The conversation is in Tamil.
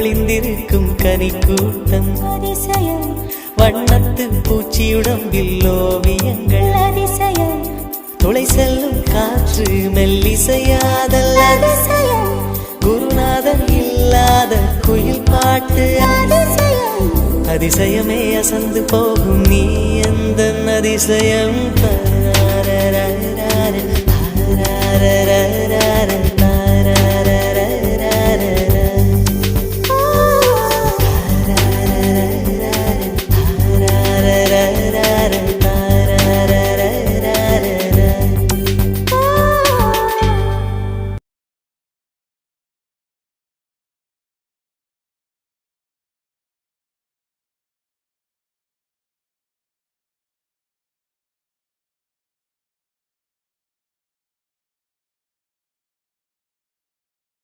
வழிந்திருக்கும் கனிக்கூட்டம் அதிசயம் வண்ணத்து பூச்சியுடம்பில் ஓவியங்கள் அதிசயம் துளை செல்லும் காற்று மெல்லிசையாதல் அதிசயம் குருநாதன் இல்லாத குயில் பாட்டு அதிசயம் அதிசயமே அசந்து போகும் நீ எந்த அதிசயம்